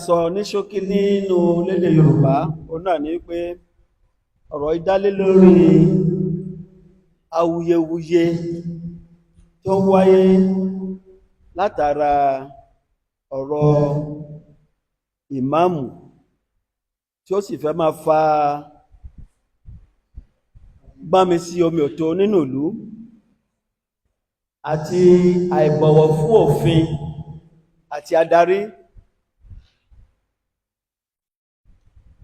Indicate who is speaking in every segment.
Speaker 1: sọ ní ṣókí nínú lédè Yorùbá ó náà ní pé ọ̀rọ̀ ìdálé lórí awuyewuye tó wáyé látara ọ̀rọ̀ ìmáàmù tí ó sì fẹ́ máa fa gbámi sí omi òtó nínú ìlú àti àìbọ̀wọ̀ fún òfin àti adarí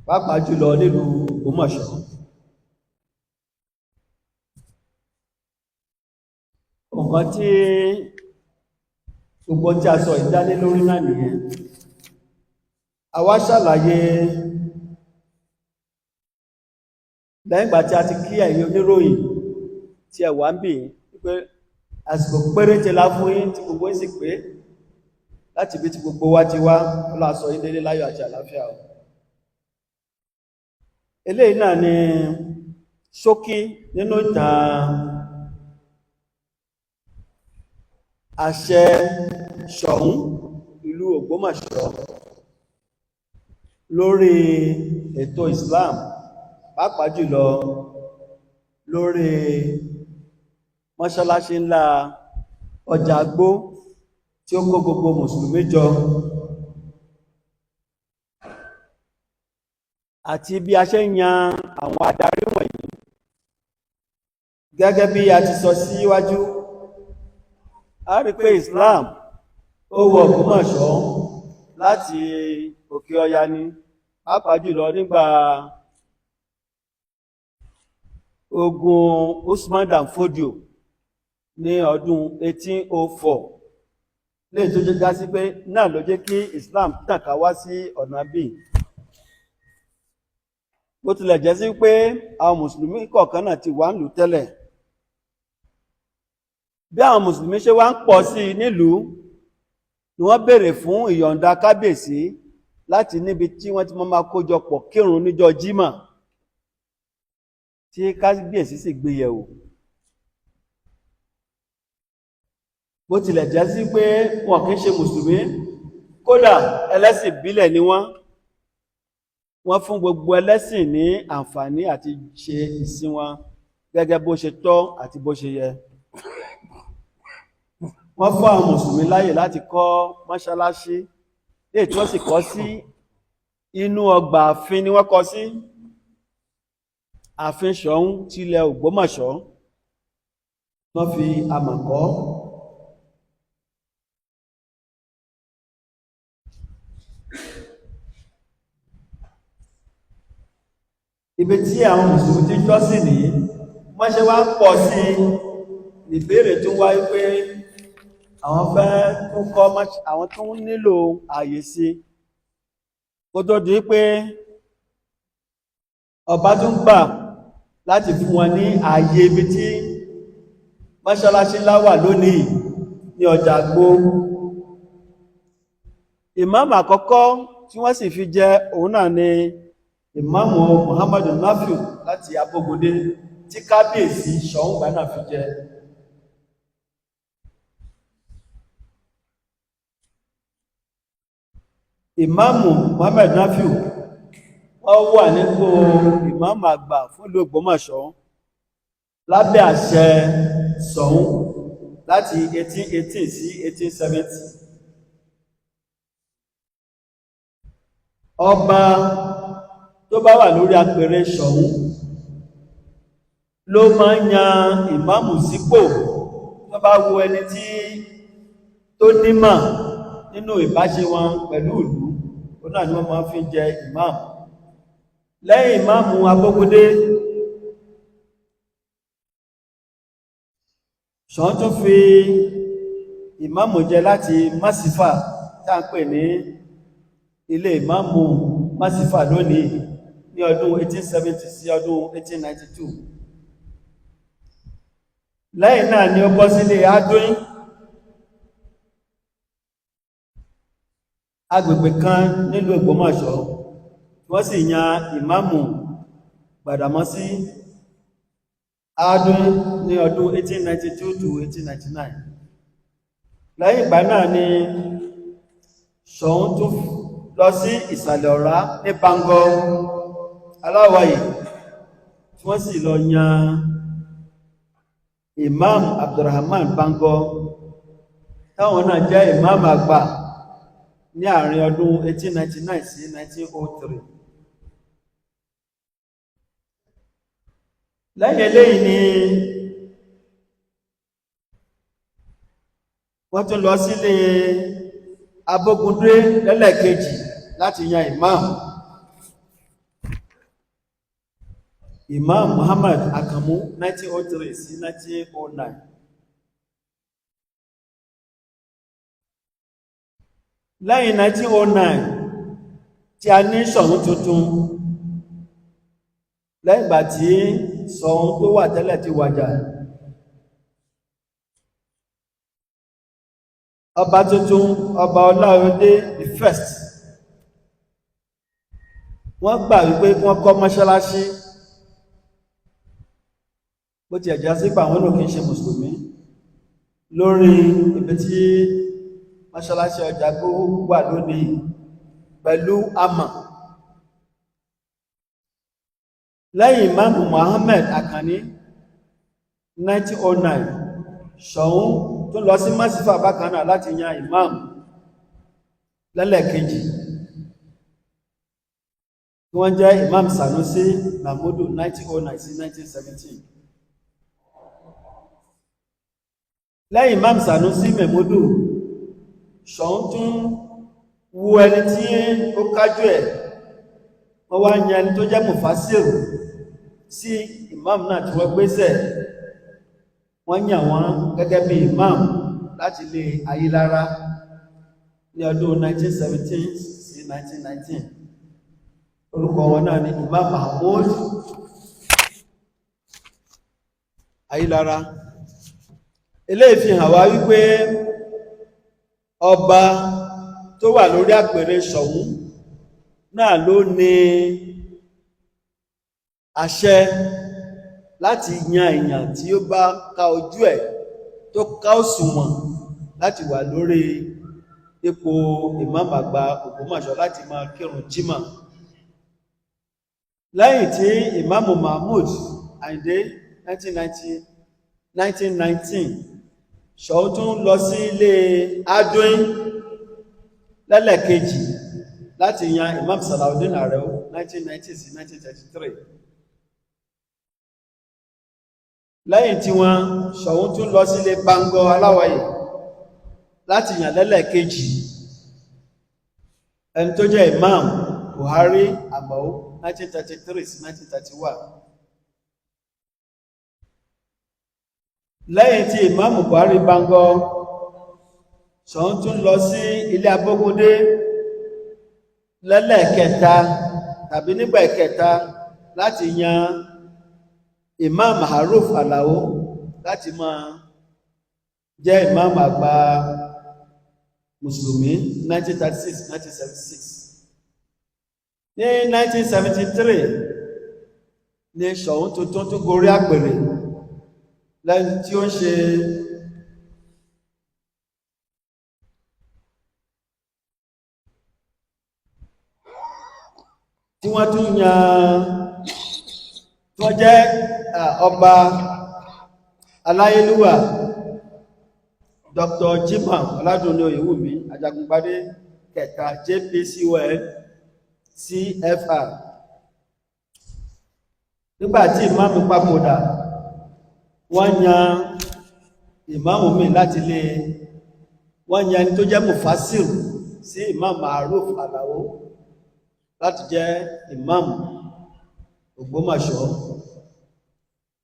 Speaker 1: pàápàá jùlọ nílùú Ògbómọ̀ṣọ́. Nǹkan tí gbogbo tí a sọ ìdálé lórí náà nìyẹn. A wá ṣàlàyé lẹ́yìn ìgbà tí a ti kí ẹ̀yin oníròyìn tí ẹ wà ń bì wípé àsìkò péréte la fún yín tí gbogbo yín sì pé láti ibi tí gbogbo wa ti wá lọ sọ yín délé láyọ̀ àti àlàáfíà o. Eléyìí náà ni ṣókí nínú ìtàn àṣẹ Ṣọ̀ún ìlú Ògbómọ̀ṣọ́ lórí ètò Islam, pàápàá jùlọ lórí mọ́ṣáláṣí ńlá ọjà Agbó tí ó kó gbogbo mùsùlùmí jọ, àti bí a ṣe ń yan àwọn adarí wọ̀nyí. Gẹ́gẹ́ bí a ti sọ síwájú, a rí pé Islam ó wọ Ògbómọ̀ṣọ́ láti òkè ọya ni, pàápàá jùlọ nígbà ogun Usman Dan Fodio ní ọdún 1804, lè tó jẹ́ gásí pé náà ló jẹ́ kí Islam tàn ká wá sí ọ̀nà bí. Bó tilẹ̀ jẹ́ sí pé àwọn mùsùlùmí kọ̀ọ̀kan náà ti wà ń lù tẹ́lẹ̀, bí àwọn mùsùlùmí ṣe wá ń pọ̀ sí nílùú ni wọ́n béèrè fún ìyọ̀ǹda kábíyèsí láti níbi tí wọ́n ti máa kójọpọ̀ kírun níjọ́ Jímọ̀, tí kábíyèsí sì gbé yẹ̀wò. Bó tilẹ̀ jẹ́ sí pé wọn kìí ṣe mùsùlùmí, kódà ẹlẹ́sìn ìbílẹ̀ ni wọ́n fún gbogbo ẹlẹ́sìn ní àǹfààní àti ṣe ìsìn wọn gẹ́gẹ́ bó ṣe tọ́ àti bó ṣe yẹ. Wọ́n fún àwọn mùsùlùmí láyè láti kọ́ mọ́ṣáláṣí, lè tí wọ́n sì kọ́ sí inú ọgbà ààfin ni wọ́n kọ́ sí, ààfin Ṣọ̀ún tilẹ̀ Ògbómọ̀ṣọ́. Wọ́n fi amọ̀ kọ́. Ibi tí àwọn mùsùlùmí ti jọ́sìn ní wọ́n ṣe wá ń pọ̀ sí, ìbéèrè tó wáyé pé àwọn fẹ́ tún kọ́ àwọn tó nílò ààyè sí, kó tó di pé ọba tún gbà láti fún wọn ní ààyè ibi tí mọ́ṣáláṣí ńlá wà lónìí ní ọjà Agbó. Ìmáàmù àkọ́kọ́ tí wọ́n sì fi jẹ òun náà ni Ìmáàmù Muhammadu Nafiu láti Abógundé, tí kábíyèsí Ṣọ̀ún gbà náà fi jẹ. Ìmáàmù Muhammadu Nafiu wọ́n wà nípò ìmáàmù àgbà fún ìlú Ògbómọ̀ṣọ́ lábẹ́ àṣẹ Ṣọ̀ún láti 1818 sí 1870. Ọba tó bá wà lórí apèrè Ṣọ̀ún ló máa ń yan ìmáàmù sípò tó bá wo ẹni tí tó nímọ̀ nínú ìbáṣe wọn pẹ̀lú ìlú, ó náà ni wọ́n máa fi jẹ ìmáàmù. Lẹ́yìn ìmáàmù Abógundé, Ṣọ̀ún tún fi ìmáàmù jẹ láti Másífà tá ń pè ní ilé ìmáàmù Másífà lónìí ní ọdún 1870 sí ọdún 1892. Lẹ́yìn náà ni ó bọ́ sílé Adóyìn, agbègbè kan nílùú Ògbómọ̀ṣọ́, wọ́n sì yan ìmáàmù Gbàdàmọ́sí Adóyìn ní ọdún 1892 to 1899. Lẹ́yìn ìgbà náà ni Ṣọ̀ún tún lọ sí ìsàlẹ̀ ọ̀rá ní Bangor aláwọ̀yè tí wọ́n sì lọ yan Imam Abdulrahman Bangor táwọn náà jẹ́ imam àgbà ní àárín ọdún 1899 sí 1903. Lẹ́yìn eléyìí ni wọ́n tún lọ sílé Abógundé lẹ́lẹ́kejì láti yan imam. Imam Muhammad Akamu 1903 sí 1909. Lẹ́yìn 1909 tí a ní Ṣọ̀ún tuntun, lẹ́yìn ìgbà tí Ṣọ̀ún tó wà tẹ́lẹ̀ ti wàjà, ọba tuntun ọba Ọláoyọdé the first, wọ́n gbà wípé wọ́n kọ́ mọ́ṣáláṣí bó ti ẹ̀já sí pàwọn náà kìí ṣe mùsùlùmí lórí ibi tí mọ́ṣáláṣí Ọjàgbó wà lónìí pẹ̀lú àmà. Lẹ́yìn Imam Muhammad Akànní 1909, Ṣọ̀ún tó lọ sí Masifa bákan náà láti yan imam lẹ́lẹ́kejì tí wọ́n jẹ́ Imam Sanusi Mahmudu 1909 sí 1917. Lẹ́yìn Imam Sanusi Mahmudu, Ṣọ̀ún tún wo ẹni tí ó kájú ẹ̀, wọ́n wá yan ẹni tó jẹ́ Mufasir sí imam náà tí wọ́n gbéṣẹ̀. Wọ́n yàn wọ́n gẹ́gẹ́ bí imam láti ilé Ayélára ní ọdún 1917 sí 1919. Orúkọ wọn náà ni Imam Mahmud Ayélára. Eléyìí fi hàn wá wípé ọba tó wà lórí àpèrè Ṣọ̀ún náà ló ní àṣẹ láti yan èèyàn tí ó bá ká ojú ẹ̀ tó ká òṣùwọ̀n láti wà lórí ipò imam àgbà Ògbómọ̀ṣọ́ láti máa kírun jímà. Lẹ́yìn tí Imam Mahmud Àyìndé 1919, Ṣọ̀ún tún lọ sí ilé Adóin lẹ́lẹ́kejì láti yan Imam Salaudeen Àrẹ̀ó 1990 sí 1933. Lẹ́yìn tí wọ́n, Ṣọ̀ún tún lọ sílé Bangor aláwọ̀yè láti yàn lẹ́lẹ́kejì ẹni tó jẹ́ Imam Buhari Àgbàó 1933 sí 1931. Lẹ́yìn tí Imam Buhari Bangor, Ṣọ̀ún tún lọ sí ilé Abógundé lẹ́lẹ́kẹta tàbí nígbà ìkẹta láti yan Imam Haruf Alao láti máa jẹ́ imam àgbà Mùsùlùmí 1936-1976. Ní 1973 ni Ṣọ̀ún tuntun tún gorí àpèrè lẹ́yìn tí ó ń ṣe tí wọ́n tún yan tí wọ́n jẹ́ ọba aláyélúwà Dr. Jimoh Ọládùnní Oyèwùmí Ajagungbadé kẹta JPCON CFR. Nígbàtí ìmáàmù papòdà, wọ́n yan ìmáàmù mi láti lé, wọ́n yan ẹni tó jẹ́ Mufasir sí Imam Maruf Alao láti jẹ́ ìmáàmù Ògbómọ̀ṣọ́.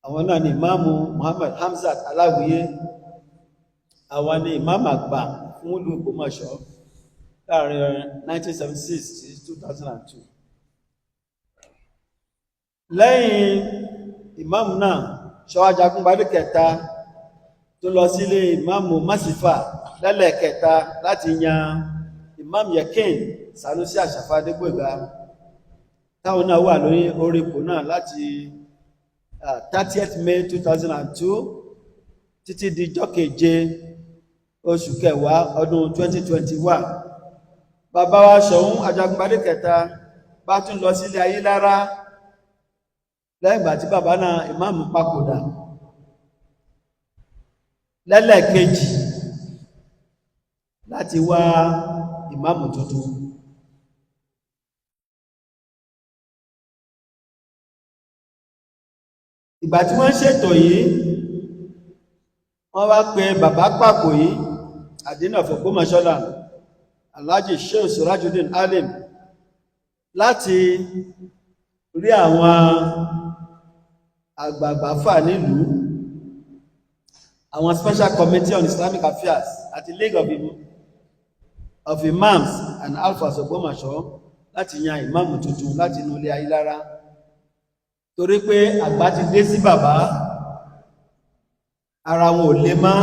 Speaker 1: Àwọn náà ni ìmáàmù Muhammad Hamzat Aláwìyé, àwọn ni ìmáàmù àgbà fún ìlú Ògbómọ̀ṣọ́ láàrin 1976 sí 2002. Lẹ́yìn ìmáàmù náà, Ṣọ̀ún Ajagungbadé kẹta tó lọ sílé ìmáàmù Masifa lẹ́lẹ́kẹta láti yan Imam Yakin Sanusi Àṣàfà Adégbòga, táwọn náà wà lórí orí ipò náà láti 30th May 2002 títí di ọjọ́ keje oṣù kẹwàá ọdún 2021. bàbá wa Ṣọ̀ún Ajagungbadé kẹta bá tún lọ sílé ayé lára lẹ́yìn ìgbà tí bàbá náà ìmáàmù papòdà lẹ́lẹ́kejì láti wá ìmáàmù tuntun. Ìgbà tí wọ́n ṣètò yìí wọ́n wá pe bàbá pàkó yìí àdínà Ògbómọ̀ṣọ́ Alhaji Sheikh Surajuddin Alim láti rí àwọn àgbààgbà fà nílùú, àwọn Special Committee on Islamic Affairs àti League of Imams and Alphas Ògbómọ̀ṣọ́ láti yan ìmáàmù tuntun láti inú ilé Ayílára, torí pé àgbà ti dé sí bàbá, ara wọn ò lè mọ́.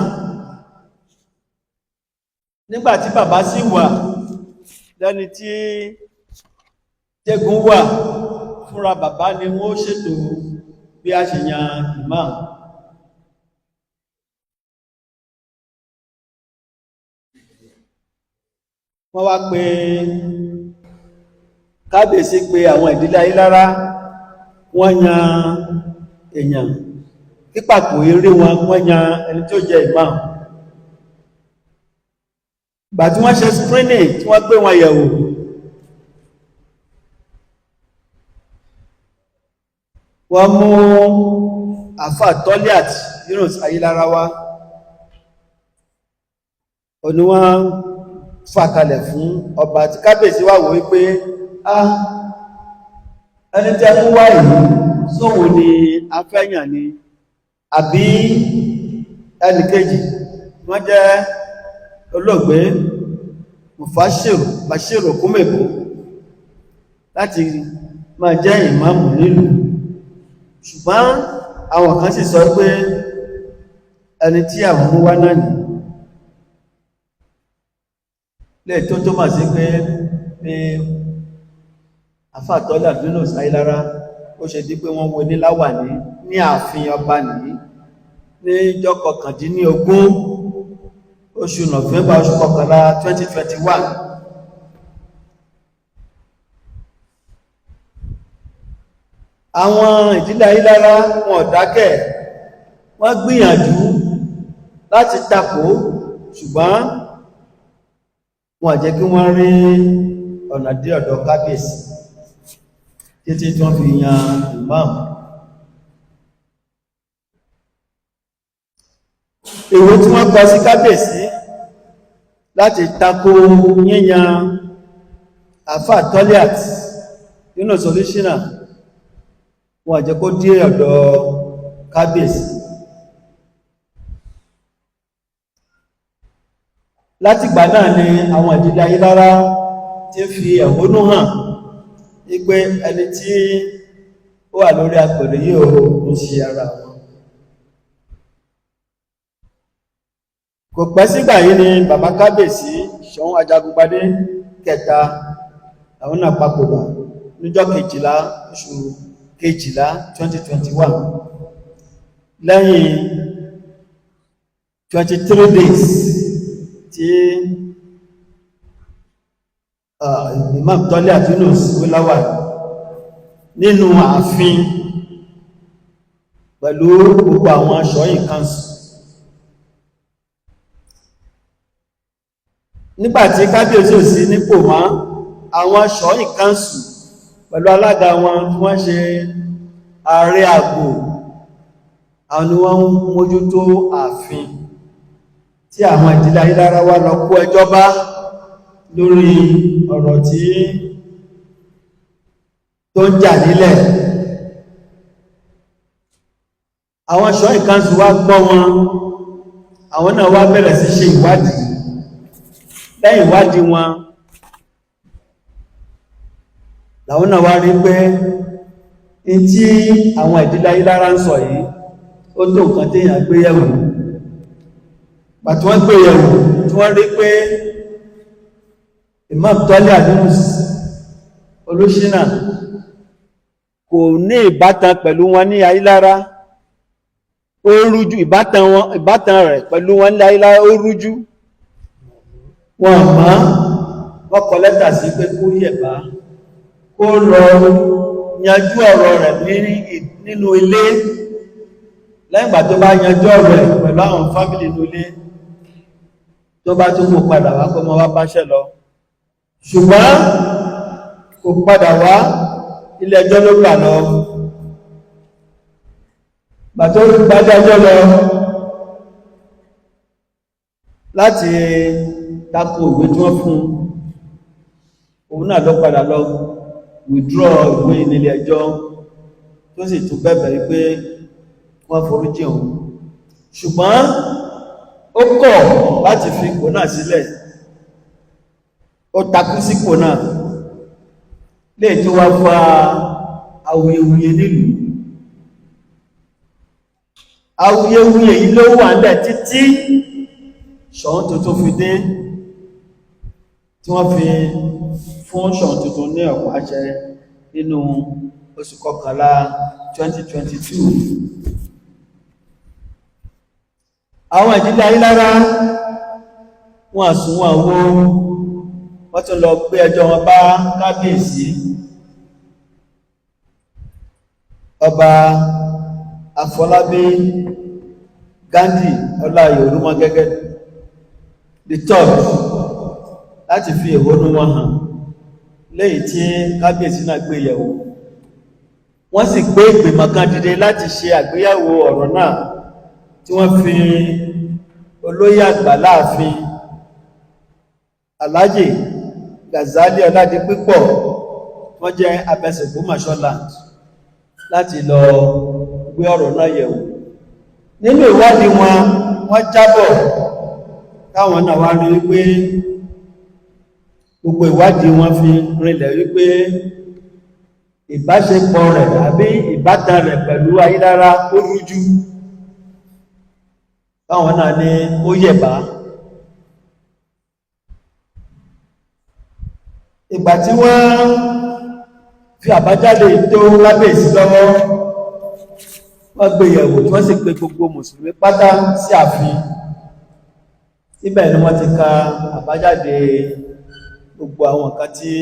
Speaker 1: Nígbàtí bàbá sì wà lẹ́ni tí jẹ́gun wà, fúnra bàbá ni wọ́n ṣètò bí a ṣe yan imam. Wọ́n wá pé kábíyèsí pé àwọn ìdílé Ayílára wọ́n yan èèyàn kípàkò eré wọ́n yan ẹni tí ó jẹ imam. Gbà tí wọ́n ṣe screening tí wọ́n gbé wọn yẹ̀wò, wọ́n mú àfà Toliat Yunus Ayílára wá, òní wọ́n fàkalẹ̀ fún ọba tí kábíyèsí wá wò wípé ẹni tí a mú wá yìí sóhun ni a fẹ́ yàn ni àbí ẹnìkejì wọ́n jẹ́ olóògbé Bashiru Kúmèbó láti máa jẹ́ ìmáàmù nílùú. Ṣùgbọ́n àwọn kan sì sọ pé ẹni tí àwọn mú wá náà nìí, lè tó máa sí pé àfà Toliat Yunus Ayílára ó ṣe di pé wọ́n wo ní láwàní ní ààfin ọba nìí ní ọjọ́ 19 oṣù November oṣù kọkànlá 2021. Àwọn ìdílé Ayílára wọn ò dákẹ́, wọ́n gbìyànjú láti takò, ṣùgbọ́n wọn jẹ́ kí wọ́n rí ọ̀nà dé ọ̀dọ̀ kábíyèsí títí tí wọ́n fi yan imam. Èwo tí wọ́n kọ sí kábíyèsí láti takò yíyan àfà Toliat nínú solúṣínà, wọn jẹ́ kó dé ọ̀dọ̀ kábíyèsí. Látìgbà náà ni àwọn ìdílé Ayílára ti fi ẹ̀hónú hàn wípé ẹni tí ó wà lórí àpèrè yìí ó ṣe ara wọn. Kò pẹ́ sígbà yìí ni bàbá kábíyèsí Ṣọ̀ún Ajagungbadé kẹta àwọn náà papòdà níjọ́ 12 oṣù kejìlá 2021 lẹ́yìn 23 days tí Imam Toliat Yunus wíláwà nínú ààfin pẹ̀lú gbogbo àwọn aṣọ́yìn kanṣu. Nígbàtí kábíyèsí ò sí nípò mọ́, àwọn aṣọ́yìn kanṣu pẹ̀lú alága wọn tí wọ́n ṣe ààrẹ àgbò, àwọn ni wọ́n ń mójútó ààfin tí àwọn ìdílé Ayílára wá lọ kó ẹjọ́ bá lórí ọ̀rọ̀ tí tó ń jà nílẹ̀. Àwọn aṣọ́yìn kanṣu wá gbọ́ wọn, àwọn náà wá bẹ̀rẹ̀ sí ṣe ìwádìí. Lẹ́yìn ìwádìí wọn làwọn náà wá rí pé in tí àwọn ìdílé Ayílára ń sọ yìí ó tó nǹkan tí èèyàn gbé yẹ̀wò. Bàtí wọ́n gbé yẹ̀wò tí wọ́n rí pé Imam Toliat Yunus olóṣínà kò ní ìbátan pẹ̀lú wọn ní Ayílára, ó rújú ìbátan rẹ̀ pẹ̀lú wọn ní Ayílára ó rújú. Wọ́n wọ́n kọ lẹ́tà sí pé kó yẹ̀bá kó lọ yanjú ọ̀rọ̀ rẹ̀ nínú ilé lẹ́yìn ìgbà tó bá yanjú ọ̀rọ̀ rẹ̀ pẹ̀lú àwọn fámìlì nínú ilé tó bá tún mú padà wá kó mọ́ wá báṣẹ́ lọ ṣùgbọ́n kò padà wá ilé ẹjọ́ ló gbà lọ bàtó gbájájọ́ lọ láti tako ìwé tí wọ́n fún òun náà lọ padà lọ withdraw ìwé nílé ẹjọ́ tó sì tún bẹ̀bẹ̀ wípé wọ́n foríjì òun ṣùgbọ́n ó kọ̀ láti fi ipò náà sílẹ̀ ó takú sípò náà lè tó wá fa awuyewuye nílùú awuyewuye yìí ló wà nílẹ̀ títí Ṣọ̀ún tuntun fi dé tí wọ́n fi fún Ṣọ̀ún tuntun ní ọ̀pá àṣẹ nínú oṣù kọkànlá 2022 àwọn ìdílé Ayílára wọn àsùnwọ̀n owó wọ́n tún lọ gbé ẹjọ́ wọn bá kábíyèsí ọba Afọlábí Ghandi Ọláìyọ̀rúmọgẹ́gẹ́ the third láti fi ẹ̀hónú wọn hàn lẹ́yìn tí kábíyèsí náà gbé yẹ̀wò wọ́n sì gbé ìgbìmọ̀ kan dìde láti ṣe àgbéyẹ̀wò ọ̀rọ̀ náà tí wọ́n fi olóyè àgbà láàfin Alhaji Gazali Ọládipípọ̀ wọ́n jẹ́ abẹsẹ̀ Ògbómọ̀ṣọ́ land láti lọ gbé ọ̀rọ̀ náà yẹ̀wò nínú ìwádìí wọn wọ́n jábọ̀ táwọn náà wá rí wípé gbogbo ìwádìí wọn fi rinlẹ̀ wípé ìbáṣepọ̀ rẹ̀ àbí ìbátan rẹ̀ pẹ̀lú Ayílára ó rújú táwọn náà ní ó yẹ̀bá ìgbà tí wọ́n fi àbájáde tó lábẹ́sí lọ́wọ́ wọ́n gbé yẹ̀wò tí wọ́n sì pè gbogbo mùsùlùmí pátá sí ààfin ibẹ̀ ni wọ́n ti ka àbájáde gbogbo àwọn nǹkan tí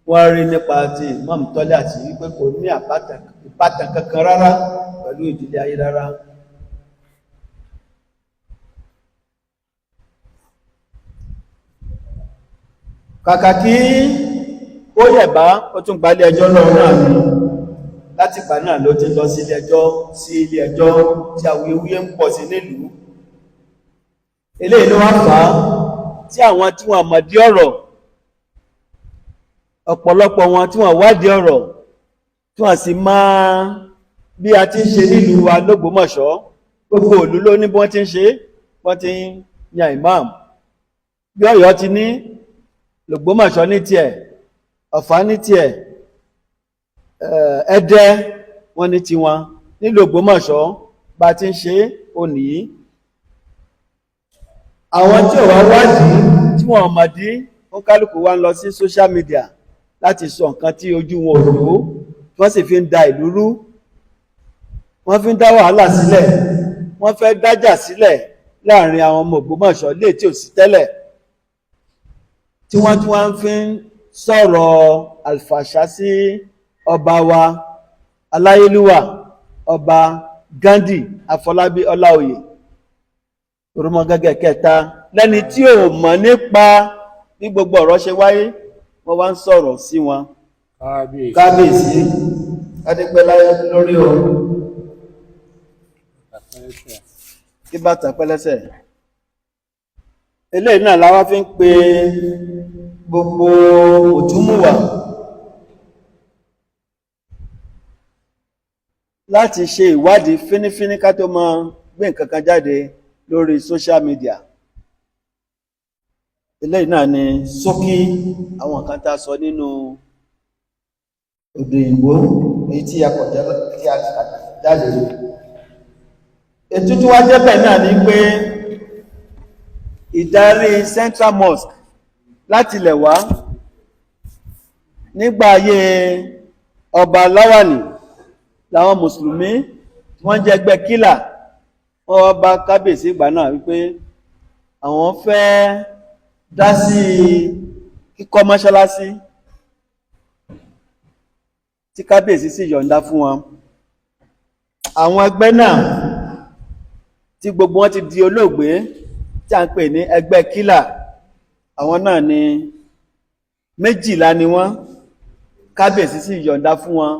Speaker 1: wọ́n rí nípa ti Imam Tọ́lá àti wípé kò ní ìbátan kankan rárá pẹ̀lú ìdílé Ayílára kàkà kí ó yẹ̀bá ó tún gbalé ẹjọ́ lọ́wọ́ náà ni láti ìgbà náà ló ti lọ sí ilé ẹjọ́ tí awuyewuye ń pọ̀ sí nílùú eléyìí ló wá fà á tí àwọn tí wọ́n mọ̀dí ọ̀rọ̀ ọ̀pọ̀lọpọ̀ wọn tí wọ́n wádìí ọ̀rọ̀ tí wọ́n sì máa bí a ti ń ṣe nílùú wa l'Ógbómọ̀ṣọ́ gbogbo ìlú ló ní bí wọ́n ti ń ṣe wọ́n ti ń yan imam bí Ọ̀yọ́ ti ní l'Ógbómọ̀ṣọ́ ní tiẹ̀ Ọ̀fà ní tiẹ̀ Ẹdẹ wọn ní tiwọn nílùú Ògbómọ̀ṣọ́ bá ti ń ṣe òní àwọn tí ò wá wádìí tí wọ́n mọ̀dí wọ́n kálùkù wá ń lọ sí social media láti sọ nǹkan tí ojú wọn ò lò wọ́n sì fi ń da ìlú rú wọ́n fi ń dá wàhálà sílẹ̀ wọ́n fẹ́ dájà sílẹ̀ láàrin àwọn ọmọ Ògbómọ̀ṣọ́ lè tí ò sí tẹ́lẹ̀ tí wọ́n tún wá ń fi ń sọ̀rọ̀ àlfàṣà sí ọba wa aláyélúwà ọba Ghandi Afọlábí Ọláoyè Òrùmọgẹ́gẹ́ kẹta lẹ́ni tí ò mọ̀ nípa bí gbogbo ọ̀rọ̀ ṣe wáyé wọ́n wá ń sọ̀rọ̀ sí wọn kábíyèsí adépẹ́ láyé lórí ọ̀rọ̀ kí bàtà pẹ́lẹ́sẹ̀ eléyìí náà láwá fi ń pe gbogbo òtúmùwà láti ṣe ìwádìí fínífíní ká tó máa gbé nǹkan kan jáde lórí social media eléyìí náà ni ṣókí àwọn nǹkan tá a sọ nínú èdè Ìgbò èyí tí a kọ̀ jáde ètùtù wá jẹ́bẹ̀ náà ni pé ìdarí Central Mosque láti ilẹ̀ wá nígbà ayé ọba Láwàní làwọn mùsùlùmí wọ́n jẹ́ ẹgbẹ́ kílà wọ́n bá kábíyèsí ìgbà náà wípé àwọn fẹ́ dá sí kíkọ́ mọ́ṣáláṣí tí kábíyèsí sì yọ̀ǹda fún wọn. Àwọn ẹgbẹ́ náà tí gbogbo wọn ti di olóògbé tí a ń pè ní ẹgbẹ́ kílà, àwọn náà ni 12 ni wọ́n, kábíyèsí sì yọ̀ǹda fún wọn